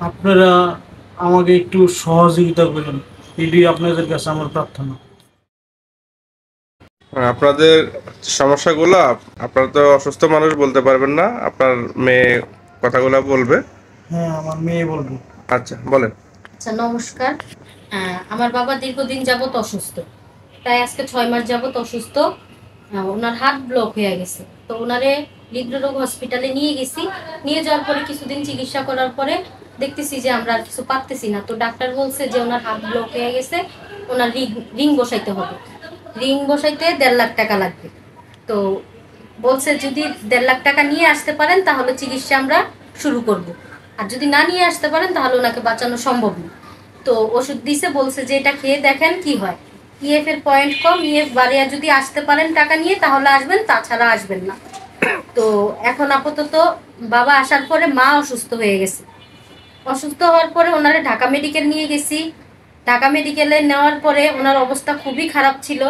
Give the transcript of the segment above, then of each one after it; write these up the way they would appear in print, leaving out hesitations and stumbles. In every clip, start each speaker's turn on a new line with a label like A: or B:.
A: আপনারা আমাকে একটু সহযোগিতা করেন, এটাই আপনাদের কাছে আমার প্রার্থনা।
B: আপনাদের সমস্যাগুলো আপনারা তো অসুস্থ মানুষ বলতে পারবেন না, আপনার মেয়ে কথাগুলো বলবে।
A: হ্যাঁ, আমার মেয়ে বলবো।
B: আচ্ছা, বলেন।
C: আচ্ছা, নমস্কার। আমার বাবা দীর্ঘদিন যাবত অসুস্থ, প্রায় আজকে 6 মাস যাবত অসুস্থ। ওনার হার্ট ব্লক হয়ে গেছে। তো ওনারে হৃদরোগ হসপিটালে নিয়ে গেছি। নিয়ে যাওয়ার পরে কিছুদিন চিকিৎসা করার পরে দেখতেছি যে আমরা আর কিছু পারতেছি না। তো ডাক্তার বলছে যে ওনার হার্ট ব্লক হয়ে গেছে, ওনার রিং বসাইতে হবে। রিং বসাইতে 1.5 লাখ টাকা লাগবে। তো বলছে যদি 1.5 লাখ টাকা নিয়ে আসতে পারেন তাহলে চিকিৎসা আমরা শুরু করব, আর যদি না নিয়ে আসতে পারেন তাহলে ওনাকে বাঁচানো সম্ভব না। তো ওষুধ দিছে, বলছে যে এটা খেয়ে দেখেন কি হয়। ইএফ এর পয়েন্ট কম, ইএফ বাড়িয়া যদি আসতে পারেন টাকা নিয়ে তাহলে আসবেন, তাছাড়া আসবেন না। তো এখন আপাতত বাবা আসার পরে মা অসুস্থ হয়ে গেছে। অসুস্থ হওয়ার পরে ওনারে ঢাকা মেডিকেল নিয়ে গেছি। ঢাকা মেডিকেলে নেওয়ার পরে ওনার অবস্থা খুবই খারাপ ছিল।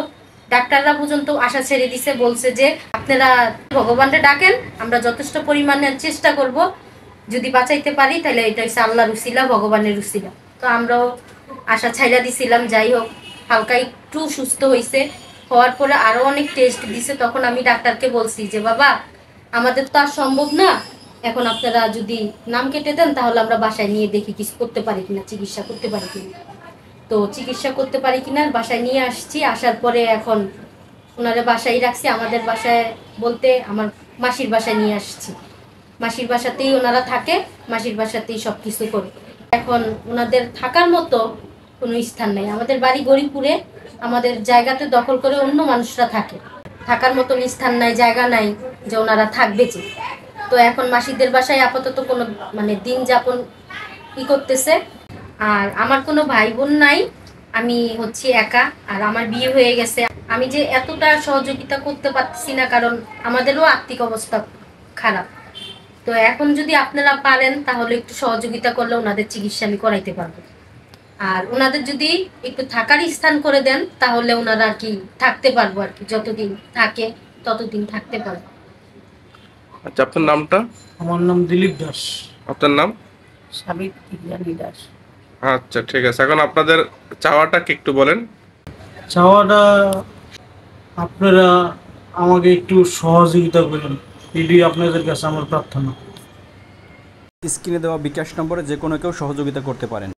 C: ডাক্তাররা পর্যন্ত আশা ছেড়ে দিছে, বলছে যে আপনারা ভগবানকে ডাকেন, আমরা যথেষ্ট পরিমাণে চেষ্টা করব, যদি বাঁচাইতে পারি তাহলে এটা হচ্ছে আল্লাহর উসিলা, ভগবানের উসিলা। তো আমরাও আশা ছাইড়া দিছিলাম। যাই হোক, হালকা একটু সুস্থ হয়েছে। হওয়ার পরে আরও অনেক টেস্ট দিছে। তখন আমি ডাক্তারকে বলছি যে বাবা, আমাদের তো আর সম্ভব না, এখন আপনারা যদি নাম কেটে দেন তাহলে আমরা বাসায় নিয়ে দেখি কিছু করতে পারি কিনা, চিকিৎসা করতে পারি কিনা। তো চিকিৎসা করতে পারি কিনা বাসায় নিয়ে আসছি। আসার পরে এখন ওনারা বাসায় রাখছি। আমাদের বাসায় বলতে আমার মাসির বাসায় নিয়ে আসছি। মাসির বাসাতেই ওনারা থাকে, মাসির বাসাতেই সব কিছু করে। এখন ওনাদের থাকার মতো কোনো স্থান নেই। আমাদের বাড়ি গরিপুরে, আমাদের জায়গাতে দখল করে অন্য মানুষরা থাকে। থাকার মতন স্থান নাই, জায়গা নাই যে ওনারা থাকবে যে। তো এখন মাসিদের বাসায় আপাতত কোনো দিন যাপন করতেছে। আর আমার কোনো ভাই বোন নাই, আমি হচ্ছি একা। আর আমার বিয়ে হয়ে গেছে। আমি যে এতটা সহযোগিতা করতে পারতেছি না, কারণ আমাদেরও আর্থিক অবস্থা খারাপ। তো এখন যদি আপনারা পারেন তাহলে একটু সহযোগিতা করলে ওনাদের চিকিৎসা আমি করাইতে পারবো। আর ওনাদের যদি একটু থাকার স্থান করে দেন তাহলে ওনারা আর কি থাকতে পারবো, আর কি যতদিন থাকে ততদিন থাকতে পারবো।
B: আচ্ছা, আপনার নামটা?
A: আমার নাম দিলীপ দাস।
B: আপনার নাম?
A: সাবিত্রী দাস।
B: আচ্ছা, ঠিক আছে। এখন আপনাদের চাওয়াটা কি একটু বলেন।
A: চাওয়াটা, আপনারা আমাকে একটু সহযোগিতা করেন, এটাই আপনাদের কাছে আমার প্রার্থনা।
D: স্ক্রিনে দেওয়া বিকাশ নম্বরে যে কোনো কেউ সহযোগিতা করতে পারেন।